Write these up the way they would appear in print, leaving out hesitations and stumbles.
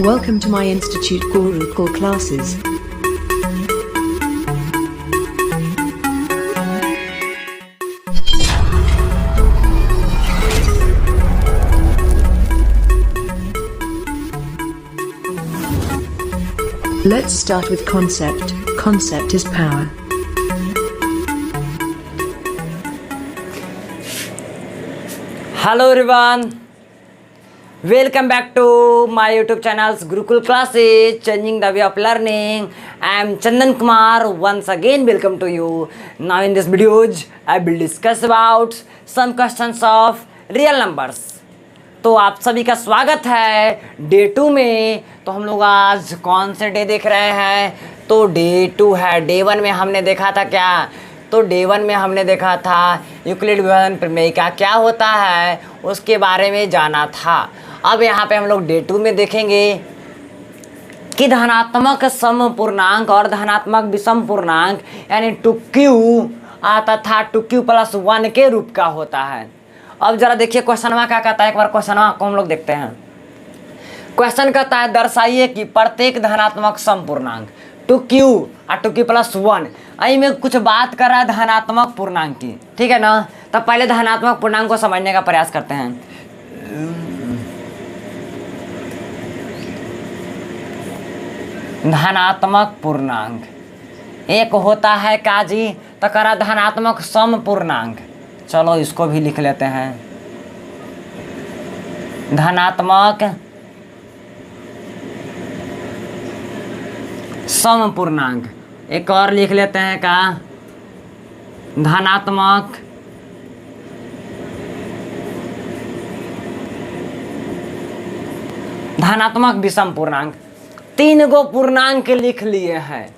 Welcome to my Institute Gurukul classes. Let's start with concept. Concept is power. Hello everyone, welcome back to my YouTube channels Gurukul classes changing the way of learning. I am Chandan Kumar. Once again welcome to you. Now in this videos I will discuss about some questions of real numbers. तो आप सभी का स्वागत है day 2 में। तो हम लोग आज कौन से डे देख रहे हैं? तो डे 2 है। डे 1 में हमने देखा था क्या? तो डे 1 में हमने देखा था यूक्लिड विभाजन प्रमेय का क्या होता है, उसके बारे में जाना था। अब यहाँ पे हम लोग डे 2 में देखेंगे कि धनात्मक सम पूर्णांक और धनात्मक विषम पूर्णांक यानी 2q आता था 2q + 1 के रूप का होता है। अब जरा देखिए क्वेश्चनवा क्या कहता है, एक बार क्वेश्चनवा को हम लोग देखते हैं। क्वेश्चन कहता है दर्शाइए कि प्रत्येक धनात्मक सम पूर्णांक 2q और 2q + 1 आई में कुछ बात कर रहा है धनात्मक पूर्णांक की, ठीक है ना। तब पहले धनात्मक पूर्णांक को समझने का प्रयास करते हैं। धनात्मक पूर्णांक एक होता है काजी तो करा धनात्मक सम पूर्णांक। चलो इसको भी लिख लेते हैं, धनात्मक सम पूर्णांक। एक और लिख लेते हैं का धनात्मक विषम पूर्णांक। 3 गो पूर्णांक लिख लिए हैं,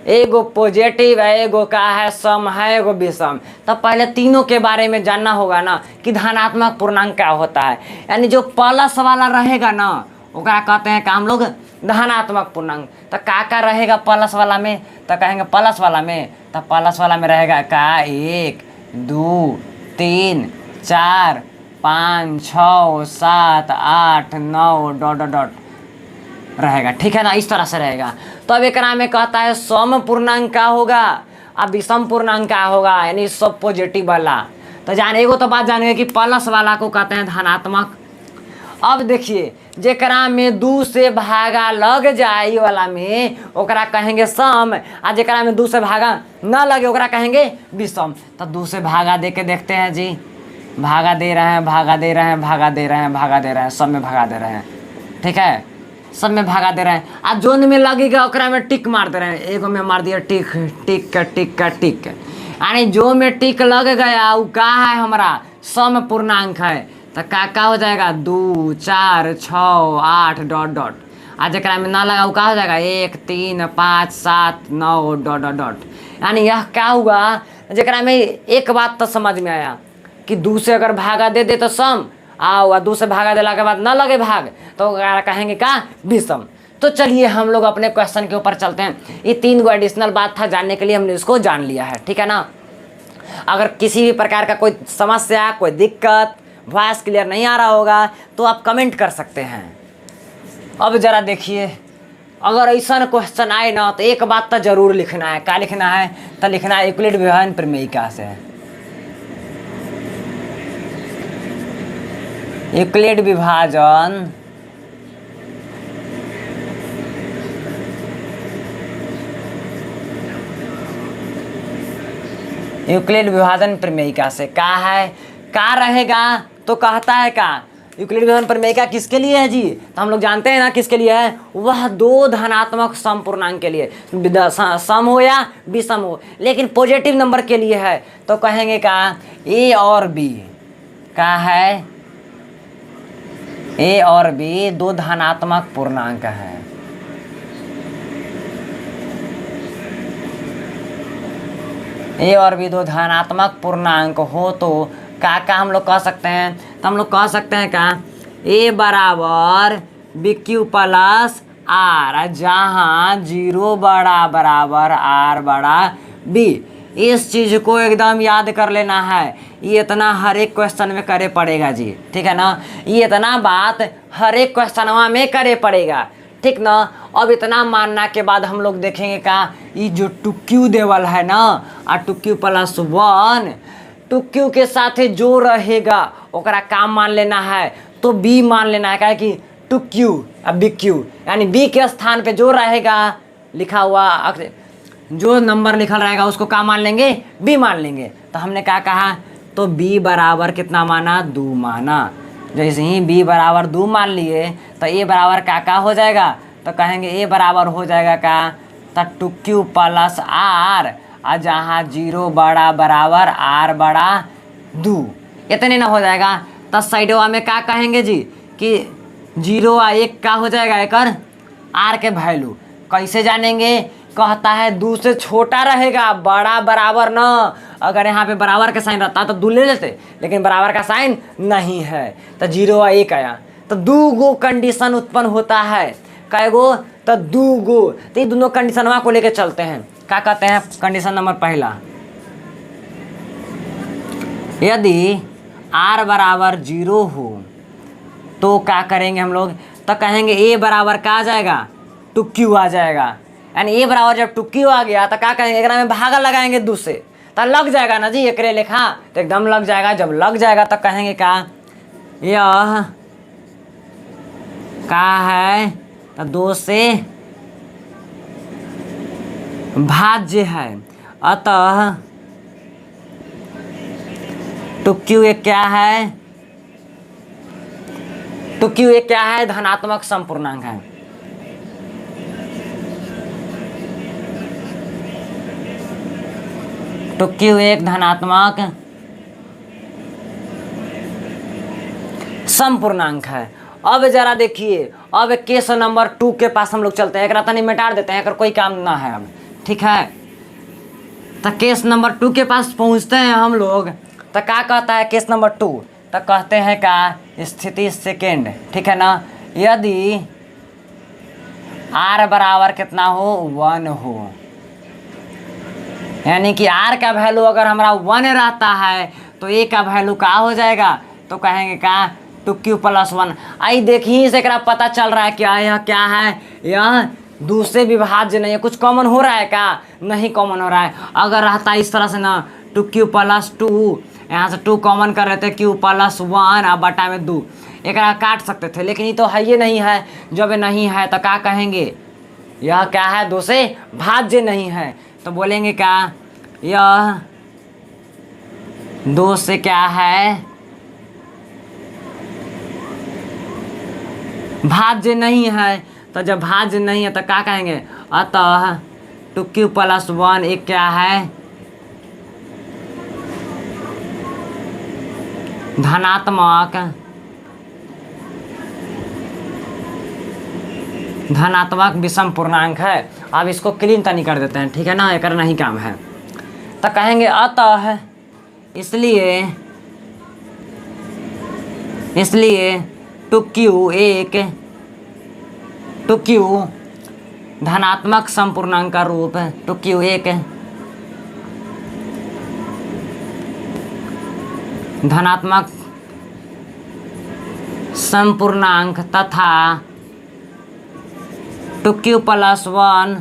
एगो पॉजिटिव है, एगो का है सम है, एगो विषम। तब पहले तीनों के बारे में जानना होगा ना कि धनात्मक पूर्णांक क्या होता है। यानी जो प्लस वाला रहेगा ना ओकरा कहते हैं का हम लोग धनात्मक पूर्णांक। तो का रहेगा प्लस वाला में? तो कहेंगे प्लस वाला में, तो प्लस वाला में रहेगा का 1 2 3 4 5 6 7 8 9 ... रहेगा, ठीक है ना। इस तरह से रहेगा। तो अब एक में कहता है सम पूर्णांक क्या होगा, अब विषम पूर्णांक क्या होगा, यानी सब पॉजिटिव वाला। तो एगो तो बात जानेंगे कि प्लस वाला को कहते हैं धनात्मक। अब देखिए जेकरा में 2 से भागा लग जाए वाला में ओकरा कहेंगे सम, आ जेकरा में 2 से भागा न लगे ओकरा कहेंगे विषम। तो 2 से भागा दे के देखते हैं जी, भागा दे रहे हैं, भागा दे रहे हैं, भागा दे रहे हैं, भागा दे रहे हैं, सब में भागा दे रहे हैं, ठीक है, सब में भागा दे रहे हैं। आ जोन में लगेगा ओकरा में टिक मार दे रहे हैं। एगो में मार दिया टिक टिक का .. यानी जो में टिक लग गया वो का है हमारा सम पूर्णांक है। तो का हो जाएगा 2 4 6 8 ... आ जरा में ना लगा वो का हो जाएगा 1 3 5 7 9 ... यानी यह क्या हुआ, जरा में एक बात तो समझ में आया कि 2 से अगर भागा दे दे तो सम, और 2 से भागा देला के बाद ना लगे भाग तो कहेंगे का विषम। तो चलिए हम लोग अपने क्वेश्चन के ऊपर चलते हैं। ये 3 गो एडिशनल बात था जानने के लिए, हमने इसको जान लिया है, ठीक है ना। अगर किसी भी प्रकार का कोई समस्या, कोई दिक्कत, वॉइस क्लियर नहीं आ रहा होगा तो आप कमेंट कर सकते हैं। अब जरा देखिए अगर ऐसा क्वेश्चन आए ना तो एक बात तो जरूर लिखना है। क्या लिखना है? तो लिखना है यूक्लिड विभाजन प्रमेय से। यूक्लिड विभाजन प्रमेय से क्या है, क्या रहेगा? तो कहता है का यूक्लिड विभाजन प्रमेय किसके लिए है जी? तो हम लोग जानते हैं ना किसके लिए है, वह 2 धनात्मक सम पूर्णांक के लिए, सम हो या विषम हो, लेकिन पॉजिटिव नंबर के लिए है। तो कहेंगे का ए और बी का है, ए और बी 2 धनात्मक पूर्णांक है। ए और बी 2 धनात्मक पूर्णांक हो तो का हम लोग कह सकते हैं? तो हम लोग कह सकते हैं का ए बराबर BQ + R, जहाँ 0 बड़ा बराबर R बड़ा B। इस चीज़ को एकदम याद कर लेना है। ये इतना हर एक क्वेश्चन में करे पड़ेगा जी, ठीक है ना। ये इतना बात हर एक क्वेश्चनवा में करे पड़ेगा, ठीक ना। अब इतना मानना के बाद हम लोग देखेंगे का ये जो 2q देवल है ना, और 2q + 1, 2q के साथ जो रहेगा ओकरा का मान लेना है, तो b मान लेना है। क्या कि 2q अब bq, यानी b के स्थान पे जो रहेगा लिखा हुआ, जो नंबर लिखल रहेगा उसको क्या मान लेंगे, b मान लेंगे। तो हमने क्या कहा, तो b बराबर कितना माना, 2 माना। जैसे ही b बराबर 2 मान लिए तो a बराबर क्या हो जाएगा, तो कहेंगे a बराबर हो जाएगा क्या, तो 2q + r, और जहाँ 0 बड़ा बराबर r बड़ा 2, इतने ना हो जाएगा। तो साइडवा में क्या कहेंगे जी कि 0 और 1 क्या हो जाएगा, एक r के वैल्यू कैसे जानेंगे, कहता है 2 से छोटा रहेगा, बड़ा बराबर ना। अगर यहाँ पे बराबर का साइन रहता तो 2 ले लेते, लेकिन बराबर का साइन नहीं है, तो 0 और 1 आया। तो 2 गो कंडीशन उत्पन्न होता है, कै गो, तो 2 गो। तो ये दोनों कंडीशनवा को लेके चलते हैं। क्या कहते हैं, कंडीशन नंबर पहला, यदि r बराबर 0 हो तो क्या करेंगे हम लोग, तो कहेंगे a बराबर क्या आ जाएगा, 2q आ जाएगा। यानी a बराबर जब 2q आ गया तो क्या करेंगे, एकरा में भागा लगाएंगे 2 से, तो लग जाएगा ना जी एकरे लेखा, तो एकदम लग जाएगा। जब लग जाएगा तो कहेंगे क्या, यह क्या है, तो 2 से भाज्य है, अतः 2q एक क्या है, 2q एक क्या है, धनात्मक संपूर्णांक है। तो q एक धनात्मक संपूर्णांक है। अब जरा देखिए, अब केस नंबर 2 के पास हम लोग चलते हैं, एक तनी मिटा देते हैं, अगर कोई काम ना है अब, ठीक है। तो केस नंबर 2 के पास पहुंचते हैं हम लोग। तो क्या कहता है केस नंबर 2, तो कहते हैं का स्थिति सेकेंड, ठीक है ना। यदि r बराबर कितना हो, 1 हो, यानी कि r का वैल्यू अगर हमारा 1 रहता है तो a का वैल्यू क्या हो जाएगा, तो कहेंगे क्या, 2q + 1। आई देखिए से एकरा पता चल रहा है क्या, यह क्या है, यह 2 से विभाज्य नहीं है। कुछ कॉमन हो रहा है क्या, नहीं कॉमन हो रहा है। अगर रहता इस तरह से ना, 2q + 2, यहाँ से 2 कॉमन कर रहे थे, q + 1 और बटा में 2, एक काट सकते थे, लेकिन ये तो है, ये नहीं है। जब ये नहीं है तो क्या कहेंगे, यह क्या है, 2 से भाज्य नहीं है, तो बोलेंगे क्या, यह 2 से क्या है, भाज्य नहीं है। तो जब भाज्य नहीं है तो क्या कहेंगे, अतः 2q + 1 एक क्या है, धनात्मक विषम पूर्णांक है। अब इसको क्लीन तनी कर देते हैं, ठीक है ना, एक नहीं काम है। तो कहेंगे अतः इसलिए 2q धनात्मक संपूर्णांक का रूप है, 2q एक धनात्मक संपूर्णांक तथा 2q + 1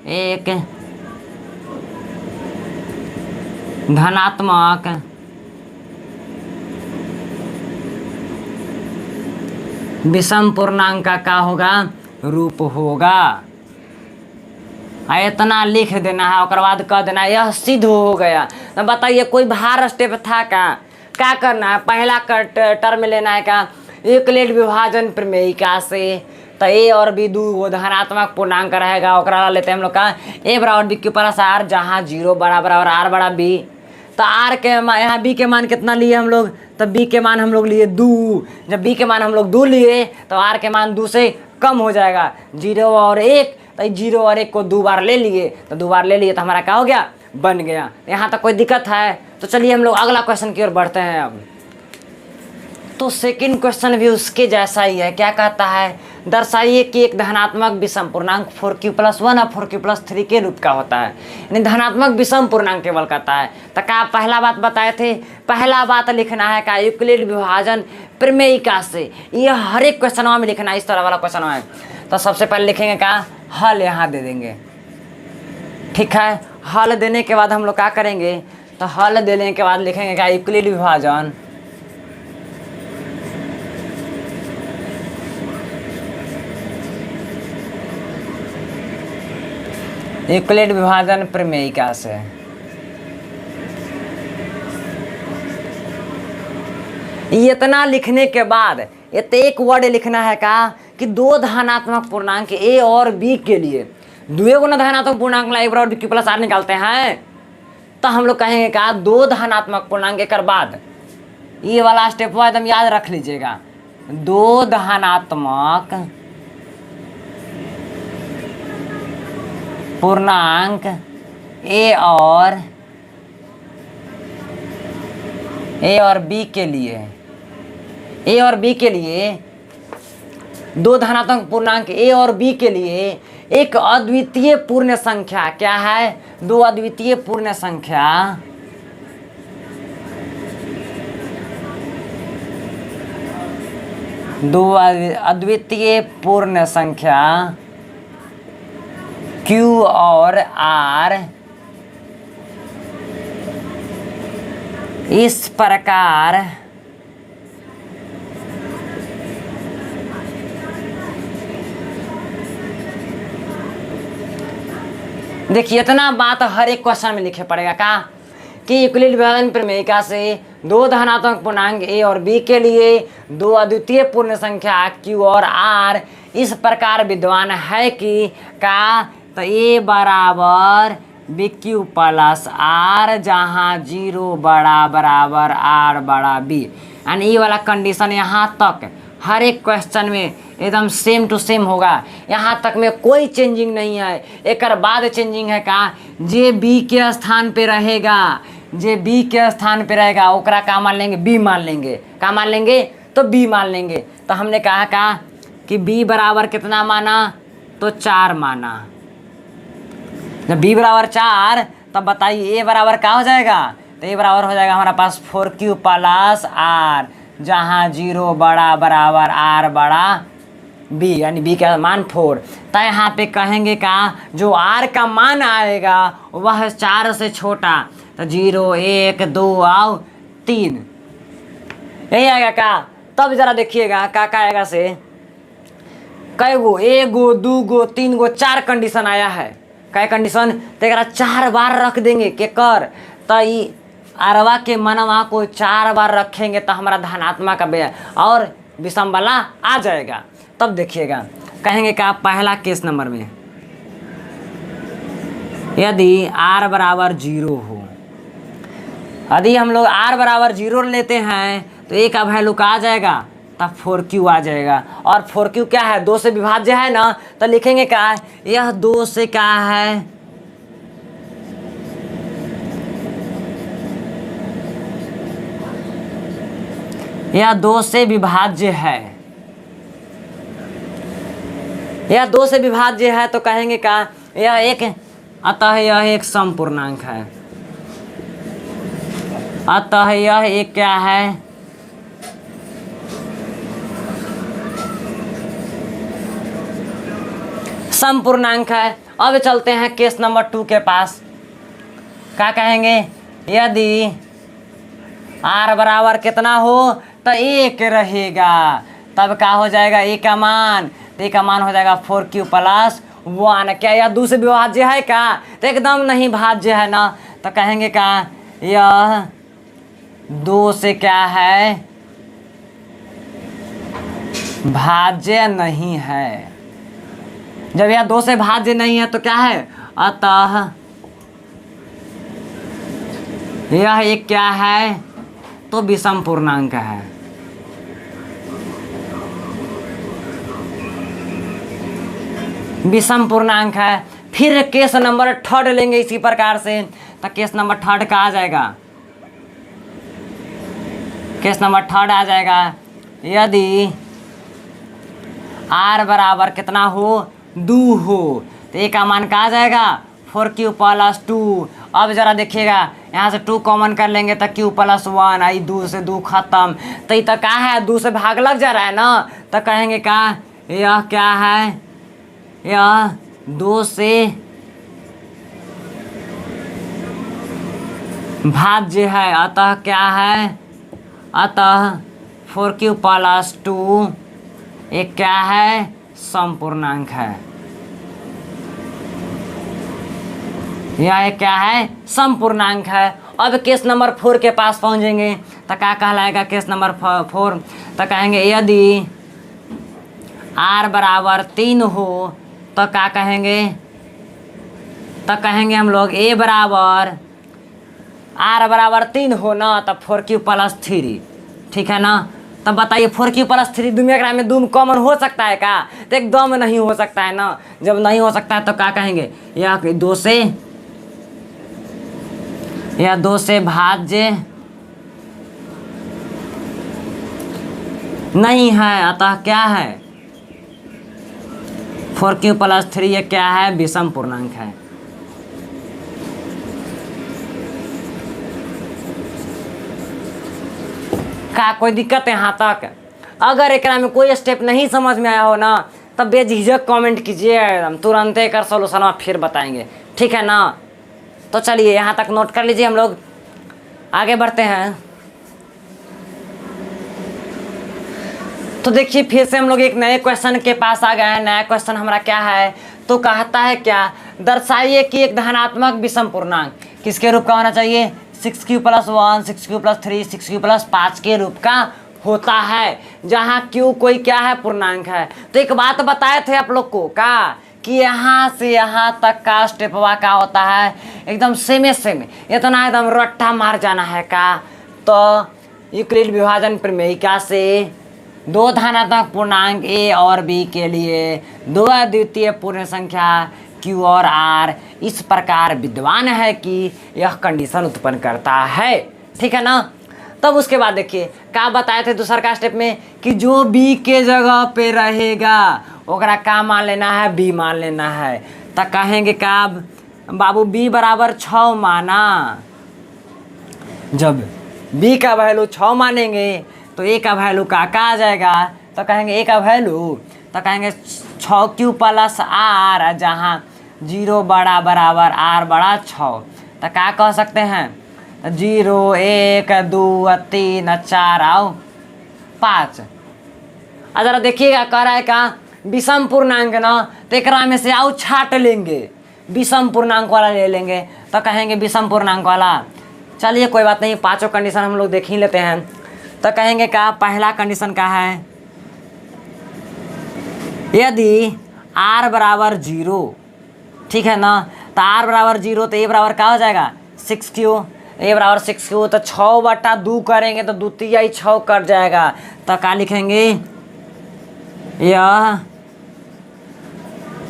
एक धनात्मक विषम पूर्णांक का क्या होगा, रूप होगा। इतना लिख देना है, और बाद कह देना यह सिद्ध हो गया। तो बताइए कोई बाहर स्टेप था क्या करना है, पहला टर्म लेना है क्या, यूक्लिड विभाजन प्रमेयिका से। तो a और b 2 धनात्मक पूर्णांक रहेगा, ओकरा लेते हैं हम लोग का a बराबर bq + r, जहाँ 0 बड़ा बराबर r बड़ा b। तो r के यहाँ b के मान कितना लिए हम लोग, तो b के मान हम लोग लिए 2। जब b के मान हम लोग 2 लिए तो r के मान 2 से कम हो जाएगा, 0 और 1। तो 0 और 1 को 2 बार ले लिए, तो 2 बार ले लिए तो हमारा क्या हो गया, बन गया। यहाँ तक कोई दिक्कत है, तो चलिए हम लोग अगला क्वेश्चन की ओर बढ़ते हैं। अब तो सेकंड क्वेश्चन भी उसके जैसा ही है। क्या कहता है, दर्शाइए कि एक धनात्मक विषम पूर्णांक 4q+1 और 4q+3 के रूप का होता है, यानी धनात्मक विषम पूर्णांक केवल कहता है। तो क्या पहला बात बताए थे, पहला बात लिखना है का यूक्लिड विभाजन प्रमेयिका से। ये हर एक क्वेश्चन में लिखना है, इस तरह वाला क्वेश्चन है। तो सबसे पहले लिखेंगे का हल यहाँ दे देंगे, ठीक है। हल देने के बाद हम लोग क्या करेंगे, तो हल देने के बाद लिखेंगे क्या यूक्लिड विभाजन यूक्लिड विभाजन प्रमेयिका से। इतना लिखने के बाद एक वर्ड लिखना है का कि दो धनात्मक पूर्णांक ए और बी के लिए, दुए गुना धनात्मक पूर्णांक ला q+r निकालते हैं, तो हम लोग कहेंगे का दो धनात्मक पूर्णांक के बाद ये वाला स्टेप एकदम याद रख लीजिएगा। दो धनात्मक पूर्णांक ए और बी के लिए, ए और बी के लिए, दो धनात्मक पूर्णांक ए और बी के लिए एक अद्वितीय पूर्ण संख्या, क्या है, दो अद्वितीय पूर्ण संख्या दो अद्वितीय पूर्ण संख्या Q और R इस प्रकार देखिए, इतना बात हर एक क्वेश्चन में लिखे पड़ेगा का कि यूक्लिड विभाजन प्रमेयिका से दो धनात्मक पूर्णांक ए और बी के लिए दो अद्वितीय पूर्ण संख्या Q और R इस प्रकार विद्यमान है कि का, तो ए बराबर BQ+R जहाँ 0 बराबर R बड़ा B, यानी ये वाला कंडीशन यहाँ तक हर एक क्वेश्चन में एकदम सेम टू सेम होगा। यहाँ तक में कोई चेंजिंग नहीं है। एक बाद चेंजिंग है का जे बी के स्थान पे रहेगा, जे बी के स्थान पे रहेगा ओकरा का मान लेंगे, बी मान लेंगे। का मान लेंगे, तो बी मान लेंगे। तो हमने कहा का कि बी बराबर कितना माना, तो 4 माना। जब बी बराबर 4, तब बताइए ए बराबर क्या हो जाएगा, तो ए बराबर हो जाएगा हमारा पास 4q+r जहाँ 0 बराबर R बड़ा B, यानी B का मान 4। तो यहाँ पे कहेंगे का जो R का मान आएगा वह 4 से छोटा, तो 0 1 2 आओ 3 यही आएगा का। तब जरा देखिएगा का आएगा से कई गो, 1 गो 2 गो 3 गो 4 कंडीशन आया है। क्या कंडीशन, तो 4 बार रख देंगे के कर, तो अरवा के मनवा को 4 बार रखेंगे तो हमारा धनात्मक का और विषम वाला आ जाएगा। तब देखिएगा कहेंगे का पहला केस नंबर में यदि R बराबर 0 हो, यदि हम लोग R बराबर 0 लेते हैं तो ए का वैल्यू का आ जाएगा, तब 4q आ जाएगा। और 4q क्या है, 2 से विभाज्य है ना, तो लिखेंगे क्या, यह 2 से क्या है, यह 2 से विभाज्य है, यह 2 से विभाज्य है। तो कहेंगे का यह एक, अतः यह एक समपूर्णांक है, अतः यह एक क्या है, समपूर्णांक है। अब चलते हैं केस नंबर 2 के पास। क्या कहेंगे, यदि R बराबर कितना हो, तो 1 रहेगा, तब क्या हो जाएगा ए का मान, तो ए का मान हो जाएगा 4q+1। क्या यह 2 से विभाज्य है का, तो एकदम नहीं भाज्य है ना। तो कहेंगे का यह 2 से क्या है, भाज्य नहीं है। जब यह 2 से भाज्य नहीं है तो क्या है, अतः यह एक क्या है, तो विषम पूर्णांक है। विषम पूर्णांक है। फिर केस नंबर 3 लेंगे इसी प्रकार से, तो केस नंबर 3 का आ जाएगा, केस नंबर 3 आ जाएगा यदि r बराबर कितना हो 2 हो तो a का मान कहाँ जाएगा 4q प्लस 2। अब जरा देखिएगा यहाँ से 2 कॉमन कर लेंगे तो q प्लस 1 आई 2 से 2 खत्म। तो ये क्या है 2 से भाग लग जा रहा है ना, तो कहेंगे क्या यह क्या है, यह 2 से भाज्य है। अतः क्या है, अतः 4q प्लस 2 एक क्या है समपूर्णांक है। यह एक क्या है समपूर्णांक है। अब केस नंबर 4 के पास पहुंचेंगे तो क्या कहलाएगा केस नंबर 4, तो कहेंगे यदि r बराबर 3 हो तो क्या कहेंगे, तो कहेंगे हम लोग a बराबर r बराबर 3 हो ना तब 4q प्लस 3, ठीक है ना। तब बताइए 4q प्लस 3 दुनिया में दूम कॉमन हो सकता है क्या, तो एकदम नहीं हो सकता है ना। जब नहीं हो सकता है तो क्या कहेंगे यह 2 से भाज्य नहीं है। अतः क्या है 4q प्लस 3 ये क्या है विषम पूर्णांक है। का कोई दिक्कत है यहाँ तक? अगर एक में कोई स्टेप नहीं समझ में आया हो ना तब बेझिझक कमेंट कीजिए, हम तुरंत एक सोल्यूशन फिर बताएंगे, ठीक है ना। तो चलिए यहाँ तक नोट कर लीजिए, हम लोग आगे बढ़ते हैं। तो देखिए फिर से हम लोग एक नए क्वेश्चन के पास आ गए हैं। नया क्वेश्चन हमारा क्या है, तो कहता है क्या, दर्शाइए कि एक धनात्मक विषम पूर्णांक किसके रूप का होना चाहिए, 6q plus 1, 6q plus 3, 6q plus 5 के रूप का होता है, जहाँ q कोई क्या है पूर्णांक है। तो एक बात बताए थे आप लोग को का कि यहाँ से यहाँ तक का स्टेपवा का होता है एकदम सेम, इतना एकदम रट्टा मार जाना है का। तो यूक्लिड विभाजन प्रमेयिका से 2 धनात्मक पूर्णांक a और b के लिए 2 अद्वितीय पूर्ण संख्या q और r इस प्रकार विद्वान है कि यह कंडीशन उत्पन्न करता है, ठीक है ना। तब उसके बाद देखिए क्या बताए थे दूसरा का स्टेप में कि जो b के जगह पे रहेगा ओकरा का मान लेना है, b मान लेना है। तो कहेंगे का बाबू b बराबर 6 माना, जब b का वैल्यू 6 मानेंगे तो a का वैल्यू का आ जाएगा, तो कहेंगे a का वैल्यू, तो कहेंगे 6q प्लस r, जहाँ 0 बड़ा बराबर r बड़ा 6, तो क्या कह सकते हैं 0 1 2 3 4 आओ 5। जरा देखिएगा कह रहा है का विषम पूर्णांक ना, तो एक में से आओ छाट लेंगे, विषम पूर्णांक वाला ले लेंगे, तो कहेंगे विषम पूर्णांक वाला। चलिए कोई बात नहीं, 5 कंडीशन हम लोग देख ही लेते हैं। तो कहेंगे का पहला कंडीशन का है यदि r बराबर 0, ठीक है ना। तो r बराबर 0 तो a बराबर क्या हो जाएगा 6q, a बराबर 6q, तो 6/2 करेंगे तो 2 तिहाई 6 कट जाएगा। तो क्या लिखेंगे यह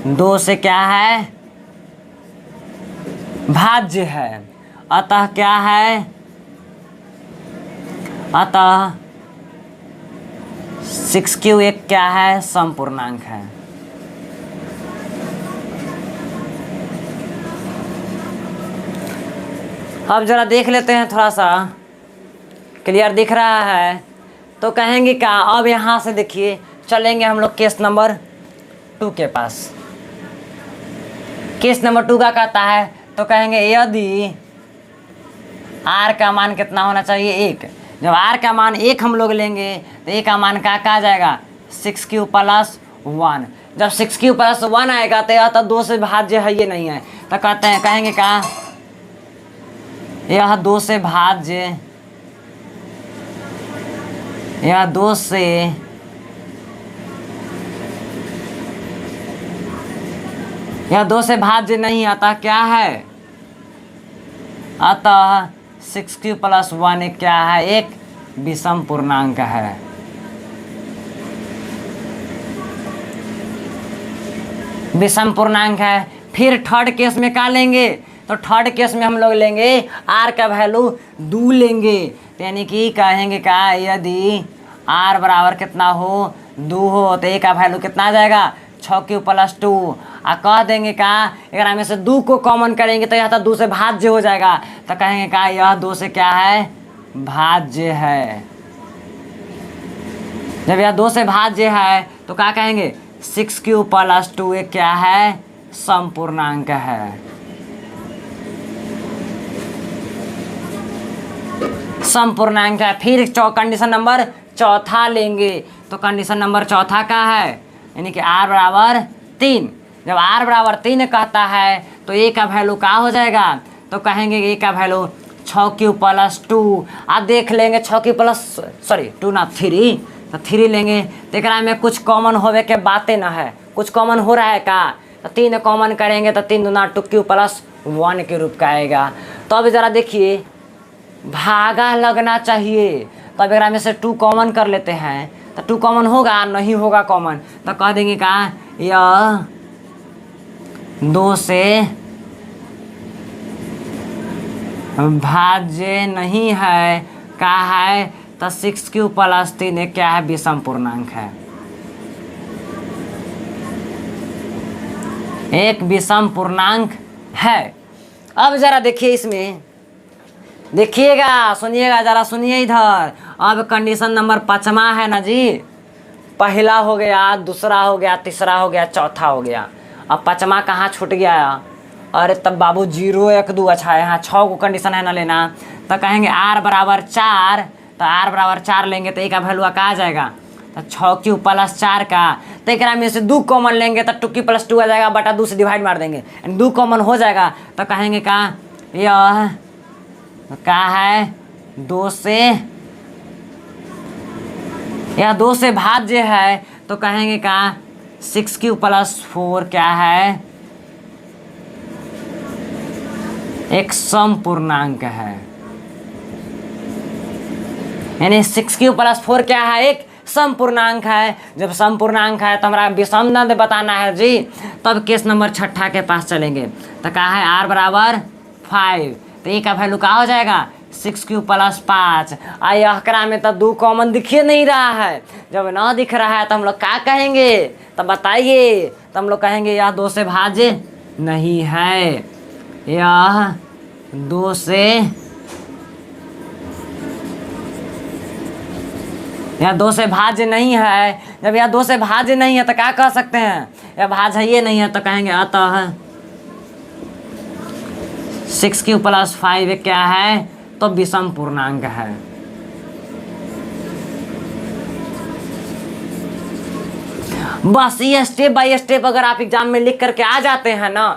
2 से क्या है भाज्य है। अतः क्या है, अतः 6q एक क्या है समपूर्णांक है। अब जरा देख लेते हैं, थोड़ा सा क्लियर दिख रहा है। तो कहेंगे क्या, अब यहाँ से देखिए चलेंगे हम लोग केस नंबर 2 के पास। केस नंबर 2 का कहता है, तो कहेंगे यदि r का मान कितना होना चाहिए 1। जब r का मान 1 हम लोग लेंगे तो a का मान क्या आ जाएगा 6q प्लस 1। जब 6q प्लस 1 आएगा तो यह तो 2 से भाज्य है, ये नहीं है। तो कहते हैं कहेंगे क्या यह 2 से भाज्य, यह 2 से भाज्य नहीं आता, क्या है अतः 6q प्लस 1 एक क्या है एक विषम पूर्णांक है। विषम पूर्णांक है। फिर थर्ड केस में क्या लेंगे, तो थर्ड केस में हम लोग लेंगे r का वैल्यू 2 लेंगे, यानी कि कहेंगे क्या यदि आर बराबर कितना हो 2 हो तो ए का वैल्यू कितना आ जाएगा 6 + 2। और कह देंगे का अगर में से 2 को कॉमन करेंगे तो यह तो 2 से भाज्य हो जाएगा, तो कहेंगे का यह 2 से क्या है भाज्य है। जब यह 2 से भाज्य है तो क्या कहेंगे 6³ + 2 एक क्या है समपूर्णांक है। समपूर्णांक है। फिर कंडीशन नंबर चौथा लेंगे, तो कंडीशन नंबर चौथा का है यानी कि r बराबर 3। जब r बराबर 3 कहता है तो a का वैल्यू क्या हो जाएगा, तो कहेंगे a का वैल्यू 6³ + 2। आप देख लेंगे 2 ना 3, तो 3 लेंगे तो एक में कुछ कॉमन होवे के बातें ना है, कुछ कॉमन हो रहा है का, तो 3 कॉमन करेंगे तो 3 दूना 2³ + 1 के रूप का आएगा। तो अब ज़रा देखिए भागा लगना चाहिए, तो अब अगर में से 2 कॉमन कर लेते हैं तो 2 कॉमन होगा नहीं होगा कॉमन, तो कह देंगे का यह 2 से भाज्य नहीं है, क्या है तो 6³ + 3 क्या है विषम पूर्णांक है, एक विषम पूर्णांक है। अब जरा देखिए इसमें देखिएगा सुनिएगा जरा सुनिए इधर। अब कंडीशन नंबर 5वां है ना जी, पहला हो गया, दूसरा हो गया, तीसरा हो गया, चौथा हो गया। अब 5वां कहाँ छूट गया, अरे तब बाबू 0 1 2 अच्छा है, यहाँ 6 को कंडीशन है ना लेना, तो कहेंगे r बराबर 4, तो r बराबर 4 लेंगे तो a का वैल्यू क्या आ जाएगा तो 6³ + 4 का, तो एक में से 2 कॉमन लेंगे तो 2³ + 2 आ जाएगा, बटा 2 से डिवाइड मार देंगे 2 कॉमन हो जाएगा, तो कहेंगे का यह क्या है 2 से, यह 2 से भाज्य है, तो कहेंगे का 6³ + 4 क्या है एक समपूर्णांक है, यानी 6³ + 4 क्या है एक समपूर्णांक है। जब समपूर्णांक है तो हमारा विषम बताना है जी। तब केस नंबर 6 के पास चलेंगे, तो क्या है r बराबर 5, तो a का वैल्यू क्या हो जाएगा 6³ + 5। यह में तो 2 कॉमन दिखिए नहीं रहा है, जब ना दिख रहा है तो हम लोग क्या कहेंगे, तो बताइए, तो हम लोग कहेंगे यह 2 से भाज्य नहीं है, यह 2 से, यह 2 से भाज्य नहीं है। जब यह 2 से भाज्य नहीं है तो क्या कह सकते हैं, यह भाज्य ही नहीं है, तो कहेंगे अतः 6³ + 5 क्या है तो विषम पूर्णांक है। बस ये स्टेप बाय स्टेप अगर आप एग्जाम में लिख करके आ जाते हैं ना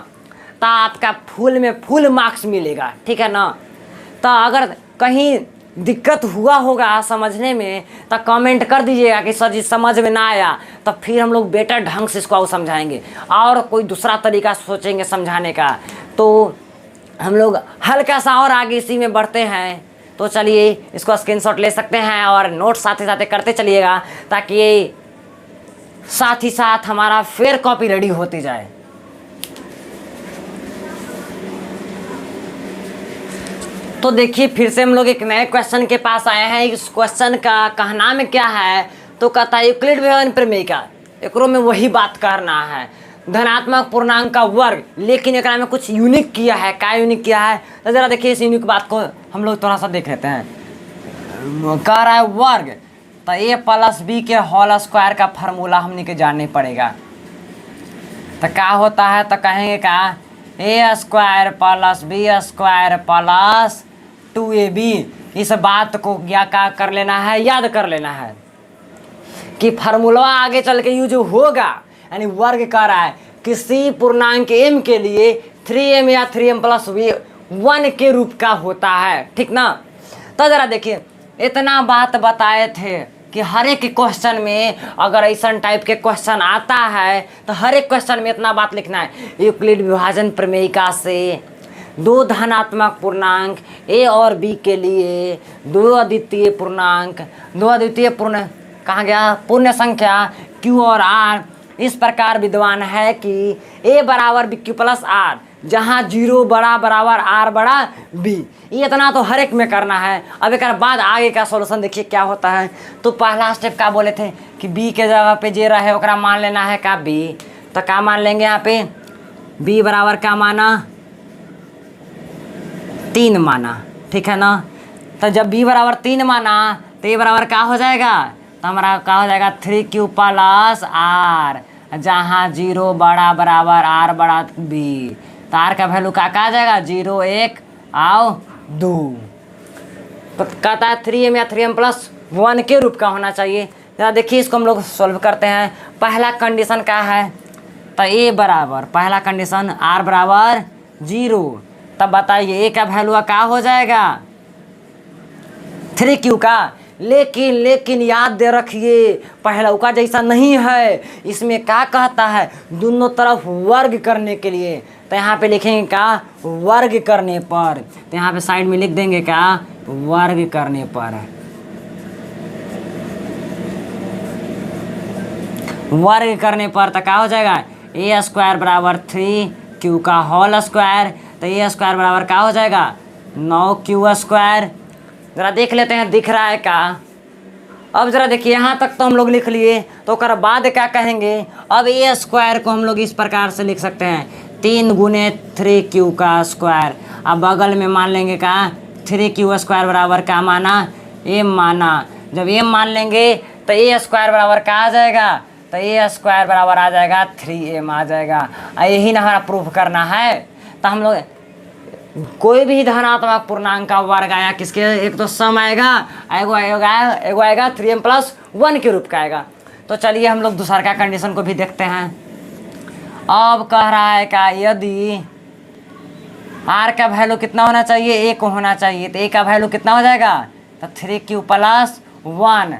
तो आपका फुल में फुल मार्क्स मिलेगा, ठीक है ना। तो अगर कहीं दिक्कत हुआ होगा समझने में तो कमेंट कर दीजिएगा कि सर जी समझ में ना आया, तो फिर हम लोग बेटर ढंग से इसको समझाएंगे और कोई दूसरा तरीका सोचेंगे समझाने का। तो हम लोग हल्का सा और आगे इसी में बढ़ते हैं, तो चलिए इसको स्क्रीनशॉट ले सकते हैं और नोट साथ ही साथ करते चलिएगा, ताकि साथ ही साथ हमारा फेयर कॉपी रेडी होती जाए। तो देखिए फिर से हम लोग एक नए क्वेश्चन के पास आए हैं। इस क्वेश्चन का कहना में क्या है, तो कहता है यूक्लिड विभाजन प्रमेयिका, एकरो में वही बात करना है, धनात्मक पूर्णांक का वर्ग, लेकिन एक में कुछ यूनिक किया है। क्या यूनिक किया है, तो जरा देखिए इस यूनिक बात को हम लोग थोड़ा सा देख लेते हैं। कह रहा है वर्ग, तो a + b के होल स्क्वायर का फार्मूला हमने के जानने पड़ेगा। तो क्या होता है, तो कहेंगे का a² + b² + 2ab। इस बात को क्या कर लेना है, याद कर लेना है कि फार्मूला आगे चल के यूज होगा। यानी वर्ग कर रहा है किसी पूर्णांक m के लिए 3m या 3m + 1 के रूप का होता है, ठीक ना। तो जरा देखिए इतना बात बताए थे कि हर एक क्वेश्चन में अगर ऐसा टाइप के क्वेश्चन आता है तो हर एक क्वेश्चन में इतना बात लिखना है, यूक्लिड विभाजन प्रमेयिका से 2 धनात्मक पूर्णांक a और b के लिए 2 अद्वितीय पूर्णांक, 2 अद्वितीय पूर्ण कहाँ गया पूर्ण संख्या q और r इस प्रकार विद्वान है कि a बराबर bq + r जहाँ जीरो बड़ा बराबर आर बड़ा बी। ये इतना तो हर एक में करना है। अब एक बाद आगे का सॉल्यूशन देखिए क्या होता है। तो पहला स्टेप क्या बोले थे कि बी के जगह पे जे रहे ओकरा मान लेना है का बी। तो क्या मान लेंगे यहाँ पे बी बराबर क्या माना 3 माना, ठीक है ना। तो जब बी बराबर 3 माना तो ये बराबर क्या हो जाएगा, तो हमारा क्या हो जाएगा 3q प्लस आर, जहाँ जीरो बड़ा बराबर आर बड़ा बी। तो आर का वैल्यू क्या आ जाएगा 0 1 आओ 2। तो कहता है 3m या 3m प्लस 1 के रूप का होना चाहिए। जरा देखिए इसको हम लोग सॉल्व करते हैं। पहला कंडीशन क्या है, तो ए बराबर पहला कंडीशन आर बराबर 0। तब बताइए ए का वैल्यू क्या हो जाएगा 3q का। लेकिन याद दे रखिए पहला का जैसा नहीं है, इसमें क्या कहता है दोनों तरफ वर्ग करने के लिए। तो यहाँ पे लिखेंगे क्या वर्ग करने पर। तो यहाँ पे साइड में लिख देंगे क्या वर्ग करने पर। वर्ग करने पर तो क्या हो जाएगा ए स्क्वायर बराबर 3q का होल स्क्वायर। तो ए स्क्वायर बराबर क्या हो जाएगा 9q स्क्वायर। ज़रा देख लेते हैं दिख रहा है क्या। अब ज़रा देखिए यहाँ तक तो हम लोग लिख लिए, तो उसके बाद क्या कहेंगे अब ए स्क्वायर को हम लोग इस प्रकार से लिख सकते हैं 3 गुने 3q का स्क्वायर। अब बगल में मान लेंगे क्या 3q स्क्वायर बराबर क्या माना m माना। जब m मान लेंगे तो ए स्क्वायर बराबर क्या आ जाएगा, तो ए स्क्वायर बराबर आ जाएगा 3m आ जाएगा। यही ना हमारा प्रूफ करना है। तो हम लोग कोई भी धनात्मक पूर्णांक का वर्ग आया किसके, एक तो सम आएगा, एगो आएगा 3m प्लस 1 के रूप का आएगा। तो चलिए हम लोग दूसरा का कंडीशन को भी देखते हैं। अब कह रहा है क्या यदि r का वैल्यू कितना होना चाहिए 1 होना चाहिए। तो a का वैल्यू कितना हो जाएगा तो 3q प्लस 1।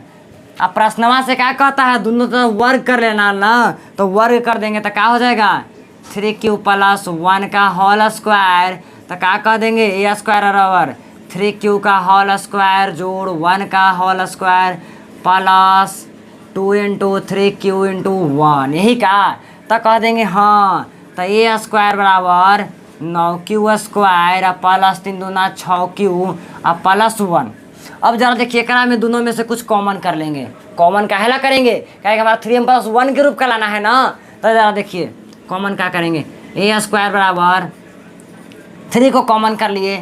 अब प्रश्नवा से क्या कहता है दोनों तरफ वर्ग कर लेना ना, तो वर्ग कर देंगे तो क्या हो जाएगा 3q प्लस 1 का होल स्क्वायर। तो क्या कह देंगे ए स्क्वायर बराबर 3q का होल स्क्वायर जोड़ 1 का whole square plus 2 into 3q into 1। यही का तो कह देंगे हाँ। तो ए स्क्वायर बराबर 9q स्क्वायर प्लस 3 दूना 6q प्लस 1। अब जरा देखिए करा में दोनों में से कुछ कॉमन कर लेंगे। कॉमन काहेला करेंगे क्या हमारा 3m प्लस 1 के रूप का लाना है ना। तो जरा देखिए कॉमन क्या करेंगे ए स्क्वायर बराबर 3 को कॉमन कर लिए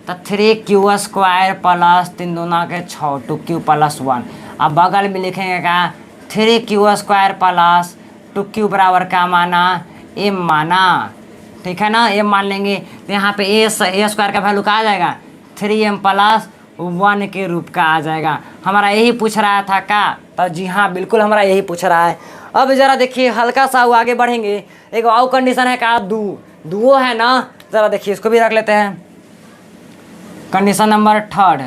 तो 3q स्क्वायर प्लस 3 दूना के 6 2q प्लस 1। अब बगल में लिखेंगे क्या 3q स्क्वायर प्लस 2q बराबर क्या माना m माना, ठीक है ना m मान लेंगे। तो यहाँ पे ए स्क्वायर का वैल्यू क्या आ जाएगा 3m प्लस 1 के रूप का आ जाएगा। हमारा यही पूछ रहा था का, तो जी हाँ बिल्कुल हमारा यही पूछ रहा है। अब ज़रा देखिए हल्का सा वो आगे बढ़ेंगे। एक और कंडीशन है का दुओ है ना, ज़रा देखिए इसको भी रख लेते हैं। कंडीशन नंबर 3,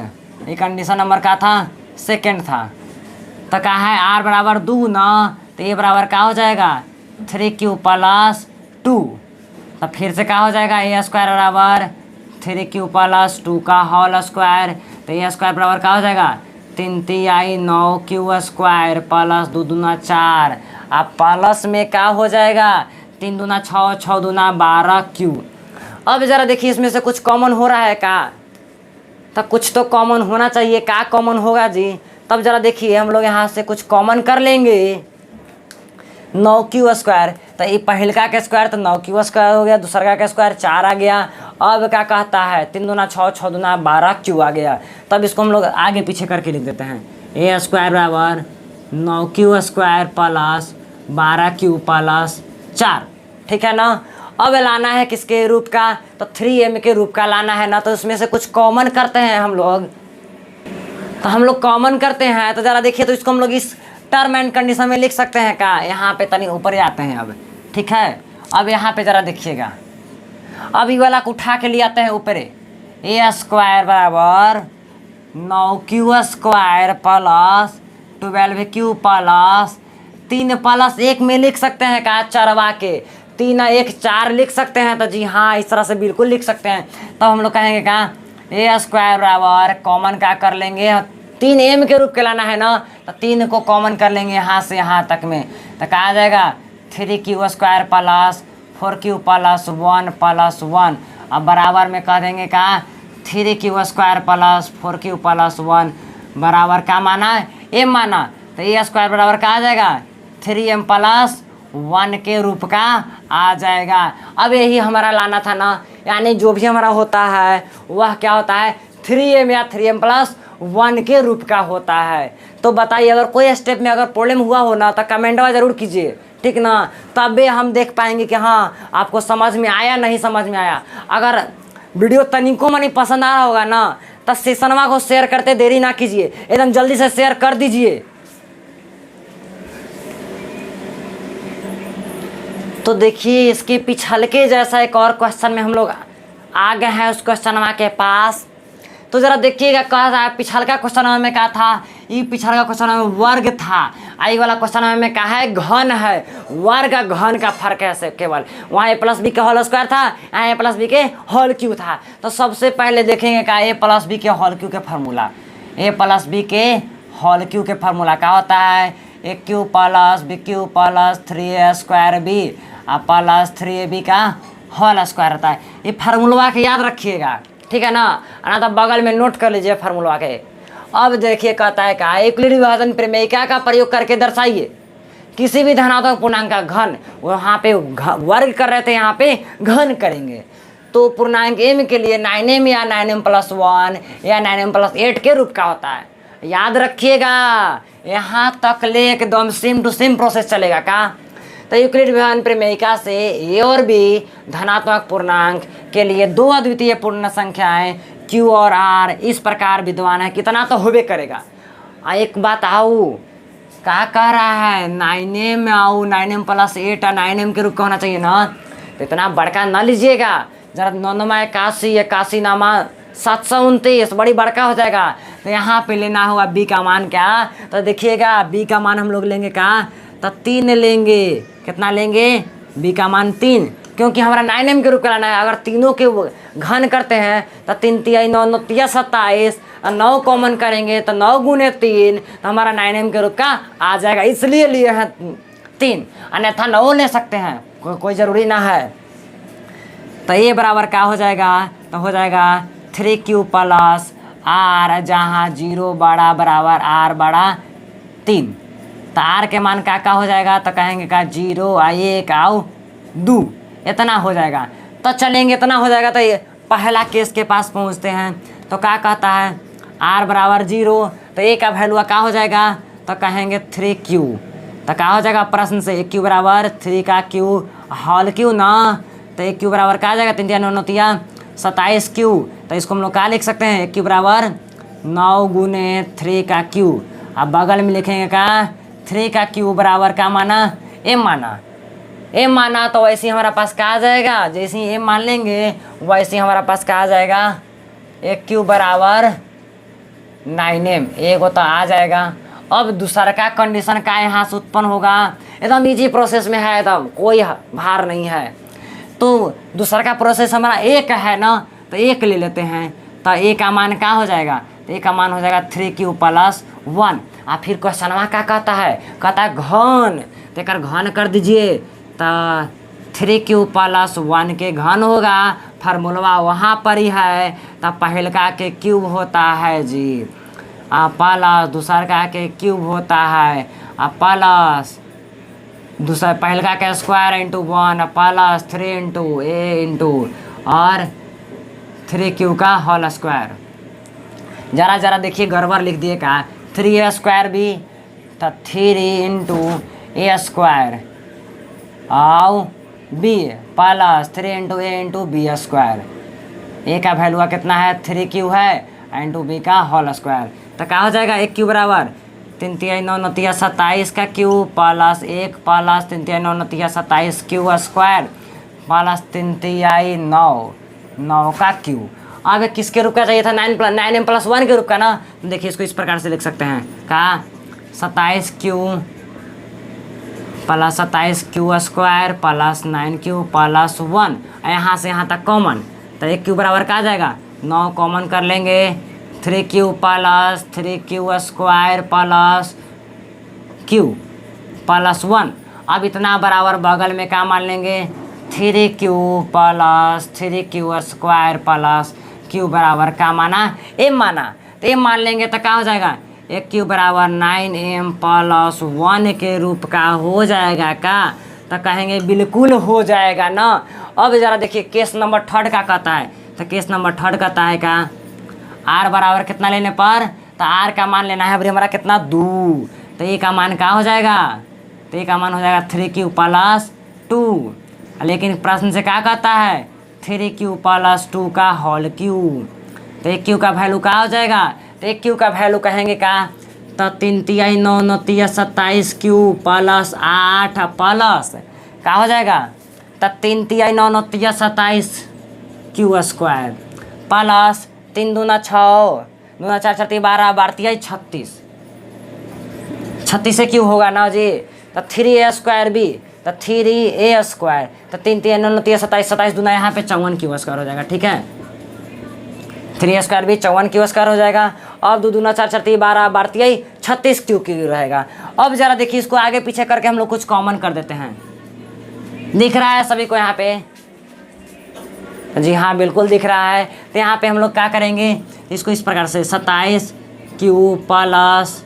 ये कंडीशन नंबर का था 2 था। तो क्या है r बराबर 2 ना, तो ये बराबर क्या हो जाएगा 3q प्लस 2। तो फिर से क्या हो जाएगा ए स्क्वायर बराबर 3q प्लस 2 का होल स्क्वायर। तो ए स्क्वायर बराबर क्या हो जाएगा 3 3 9q स्क्वायर प्लस 2 दूना 4। अब प्लस में क्या हो जाएगा 3 दूना 6 6 दूना 12q। अब ज़रा देखिए इसमें से कुछ कॉमन हो रहा है का, तो कुछ तो कॉमन होना चाहिए। क्या कॉमन होगा जी, तब ज़रा देखिए हम लोग यहाँ से कुछ कॉमन कर लेंगे 9q स्क्वायर। तो ये पहलका का स्क्वायर तो 9q स्क्वायर हो गया, दूसरा का स्क्वायर 4 आ गया। अब क्या कहता है 3 दूना 6 6 दूना 12q आ गया। तब इसको हम लोग आगे पीछे करके लिख देते हैं ए स्क्वायर बराबर 9q square plus 12q plus 4, ठीक है ना। अब लाना है किसके रूप का, तो 3m के रूप का लाना है ना। तो उसमें से कुछ कॉमन करते हैं हम लोग, तो हम लोग कॉमन करते हैं। तो ज़रा देखिए तो इसको हम लोग इस टर्म एंड कंडीशन में लिख सकते हैं का। यहाँ पे तनी ऊपर आते हैं अब, ठीक है। अब यहाँ पे ज़रा देखिएगा, अब ये वाला को उठा के ले आते हैं ऊपर। ए स्क्वायर बराबर 9q square plus 12q plus 3 plus 1 में लिख सकते हैं का चरवा के 3 1 4 लिख सकते हैं। तो जी हाँ इस तरह से बिल्कुल लिख सकते हैं। तो हम लोग कहेंगे का ए स्क्वायर बराबर कॉमन क्या कर लेंगे 3m के रूप के लाना है ना, तो 3 को कॉमन कर लेंगे यहाँ से यहाँ तक में। तो क्या आ जाएगा 3q स्क्वायर प्लस 4q+1 अब बराबर में कह देंगे का 3q² +4q+1 बराबर का माना m माना, तो ए स्क्वायर बराबर का आ जाएगा 3m+1 के रूप का आ जाएगा। अब यही हमारा लाना था ना, यानी जो भी हमारा होता है वह क्या होता है 3m या 3m+1 के रूप का होता है। तो बताइए अगर कोई स्टेप में अगर प्रॉब्लम हुआ हो ना तो कमेंटवा ज़रूर कीजिए, ठीक ना, तबे हम देख पाएंगे कि हाँ आपको समझ में आया नहीं समझ में आया। अगर वीडियो तनिको मनी पसंद आ रहा होगा ना तो सेशनवा को शेयर करते देरी ना कीजिए, एकदम जल्दी से शेयर कर दीजिए। तो देखिए इसके पिछलके जैसा एक और क्वेश्चन में हम लोग आ गए हैं उस क्वेश्चनवा के पास। तो ज़रा देखिएगा कहा था पिछलका क्वेश्चन में क्या था, ये पिछलका क्वेश्चन में वर्ग था, आई वाला क्वेश्चन में क्या है घन है, वर्ग घन का फर्क है केवल। वहाँ a+b के होल स्क्वायर था, यहाँ a+b के होल क्यू था। तो सबसे पहले देखेंगे क्या a+b के होल क्यू के फार्मूला, a+b के होल क्यू के फार्मूला क्या होता है aq + bq + 3a² b + 3ab का होल स्क्वायर होता है। ये फार्मूला के याद रखिएगा, ठीक है ना, तो बगल में नोट कर लीजिए फार्मूला के। अब देखिए कहता है क्या यूक्लिड विभाजन प्रमेयिका का प्रयोग करके दर्शाइए किसी भी धनात्मक पूर्णांक का घन, वहाँ पे वर्ग कर रहे थे यहाँ पे घन करेंगे। तो पूर्णांक m के लिए 9m या 9m+1 या 9m+8 के रूप का होता है, याद रखिएगा। यहाँ तक ले एकदम सेम टू सेम प्रोसेस चलेगा का। तो यूक्लिड विभाजन प्रमेयिका से ए और बी धनात्मक पूर्णांक के लिए दो अद्वितीय पूर्ण संख्याएं q और r इस प्रकार विद्यमान है, कितना तो होबे करेगा। एक बात आओ क्या कह रहा है 9m आओ 9m+8 और 9m के रूप का होना चाहिए ना, तो इतना बड़का ना लीजिएगा, जरा 9×81 81 नामा 729 बड़ी बड़का हो जाएगा। तो यहाँ पे लेना होगा b का मान क्या, तो देखिएगा b का मान हम लोग लेंगे क्या, तो 3 लेंगे। कितना लेंगे b का मान 3, क्योंकि हमारा 9m के रूप का लाना है। अगर तीनों के घन करते हैं तो 3 × 9 = 27 और 9 कॉमन करेंगे तो 9 × 3 तो हमारा 9m के रूप का आ जाएगा, इसलिए लिए हैं 3, अन्यथा 9 ले सकते हैं, कोई ज़रूरी ना है। तो ये बराबर क्या हो जाएगा, तो हो जाएगा 3q + r जहाँ 0 बड़ा बराबर r बड़ा 3, तो r के मान क्या हो जाएगा, तो कहेंगे का 0 1 आओ 2 इतना हो जाएगा। तो चलेंगे इतना हो जाएगा। तो ये पहला केस के पास पहुंचते हैं। तो क्या कहता है r बराबर 0, तो a का वैल्यू क्या हो जाएगा, तो कहेंगे 3q, तो क्या हो जाएगा प्रश्न से q बराबर 3 का q होल q ना, तो q बराबर क्या आ जाएगा 3 × 9 = 27q। तो इसको हम लोग क्या लिख सकते हैं q बराबर 9 × 3 का q। अब बगल में लिखेंगे का 3 का q बराबर क्या माना m माना, m माना, तो वैसे ही हमारा पास क्या आ जाएगा, जैसे ही m मान लेंगे वैसे ही हमारा पास क्या आ जाएगा एक q बराबर 9m, एक तो आ जाएगा। अब दूसरा का कंडीशन का यहाँ से उत्पन्न होगा, एकदम इजी प्रोसेस में है, एकदम कोई भार नहीं है। तो दूसरा का प्रोसेस हमारा एक है ना, तो एक ले लेते हैं। तो a का मान क्या हो जाएगा, तो a का मान हो जाएगा 3q + 1। और फिर क्वेश्चनवा क्या कहता है, कहता है घन, तो एक घन कर दीजिए, तो 3q + 1 के घन होगा, फार्मूला वहाँ पर ही है। तो पहलका के क्यूब होता है जी, प्लस दूसरा का के क्यूब होता है, प्लस दूसरा पहलका का स्क्वायर × 1 + 3 × a और 3q का होल स्क्वायर। जरा देखिए गड़बड़ लिख दिए का 3a² भी, तो 3 × a² और b + 3 × a b²। a का वैल्यू कितना है 3q है × b का होल स्क्वायर। तो क्या हो जाएगा एक q बराबर 3 × 9 = 27 का q + 1 + 3 × 9 = 27 q² + 3 × 9 का q। अब किसके रूप का चाहिए था 9m+1 के रूप का ना, तो देखिए इसको इस प्रकार से लिख सकते हैं का 27q + 27q² + 9q + 1, यहाँ से यहाँ तक कॉमन, तो एक q बराबर क्या आ जाएगा 9 कॉमन कर लेंगे 3q + 3q² + q + 1। अब इतना बराबर बगल में क्या मान लेंगे 3q plus 3q square plus q बराबर का माना m माना, तो m मान लेंगे तो क्या हो जाएगा, एक q बराबर 9m प्लस 1 के रूप का हो जाएगा का, तो कहेंगे बिल्कुल हो जाएगा ना। अब ज़रा देखिए केस नंबर 3 का कहता है, तो केस नंबर 3 कहता है का r बराबर कितना लेने पर, तो r का मान लेना है अभी हमारा कितना 2, तो ये का मान क्या हो जाएगा, तो ये का मान हो जाएगा 3q प्लस 2। लेकिन प्रश्न से क्या कहता है 3q प्लस 2 का होल क्यूब, तो एक क्यू का वैल्यू क्या हो जाएगा, तो एक क्यू का वैल्यू कहेंगे का, तो 3 तिहाई 9 9 तिया 27 क्यू प्लस 8 प्लस क्या हो जाएगा, तो 3 तिहाई 9 9 तिया 27 क्यू स्क्वायर प्लस 3 दूना 6 दूना 4 4 12 12 तिहाई 36 36 से क्यू होगा ना जी, तो 3a स्क्वायर भी, तो 3a स्क्वायर, तो 3 तिहाई 9 9 तिया 27 27 दूना यहाँ पे 54 क्यू स्क्वायर हो जाएगा। ठीक है, 3 स्क्वायर भी 54 क्यू स्क्वायर हो जाएगा। अब 2 दूना 4 4 12 12 तिहाई 36 क्यू क्यू रहेगा। अब जरा देखिए इसको आगे पीछे करके हम लोग कुछ कॉमन कर देते हैं, दिख रहा है सभी को यहाँ पे, जी हाँ बिल्कुल दिख रहा है। तो यहाँ पे हम लोग क्या करेंगे, इसको इस प्रकार से 27 Q plus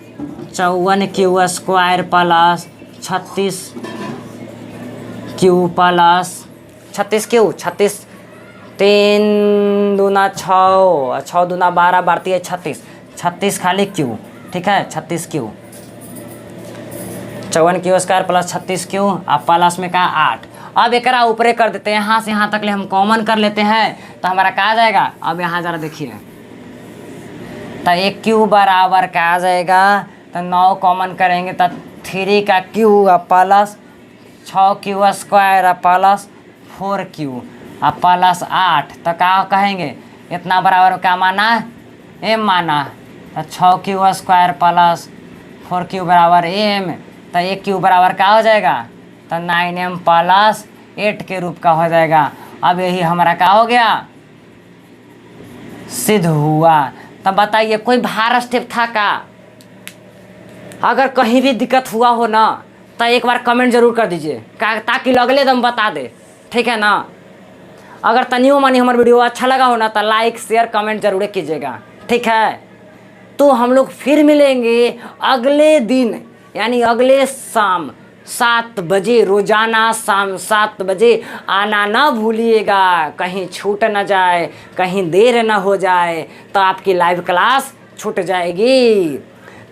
54 Q square plus 36 Q plus 36 Q 36 3 दूना 6 6 दूना 12 12 है 36 36 खाली क्यू। ठीक है, 36 Q 54 Q square plus 36 Q अब प्लस में का 8। अब एक ऊपरे कर देते हैं, यहाँ से यहाँ तक ले हम कॉमन कर लेते हैं तो हमारा क्या आ जाएगा। अब यहाँ ज़रा देखिए, तो एक क्यू बराबर क्या आ जाएगा, तो 9 कॉमन करेंगे तो 3 का Q plus 6 Q square plus 4 Q अब प्लस 8, तो क्या कहेंगे इतना बराबर क्या माना, m माना, तो 6 क्यू स्क्वायर प्लस 4 क्यू बराबर m, तो एक क्यू बराबर क्या हो जाएगा, तो 9m प्लस 8 के रूप का हो जाएगा। अब यही हमारा क्या हो गया, सिद्ध हुआ। तब बताइए कोई भार स्टेप था का, अगर कहीं भी दिक्कत हुआ हो ना तो एक बार कमेंट जरूर कर दीजिए ताकि अगले दम बता दे। ठीक है ना, अगर तनियो मनी हमारा वीडियो अच्छा लगा हो ना तो लाइक शेयर कमेंट जरूर कीजिएगा। ठीक है, तो हम लोग फिर मिलेंगे अगले दिन, यानी अगले शाम 7 बजे, रोजाना शाम 7 बजे आना ना भूलिएगा, कहीं छूट ना जाए, कहीं देर ना हो जाए तो आपकी लाइव क्लास छूट जाएगी।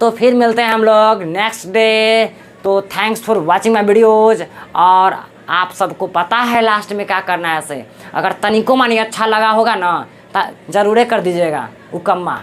तो फिर मिलते हैं हम लोग नेक्स्ट डे। तो thanks for watching my videos. और आप सबको पता है लास्ट में क्या करना है ऐसे, अगर तनिको मानी अच्छा लगा होगा ना तो ज़रूर कर दीजिएगा उकम्मा।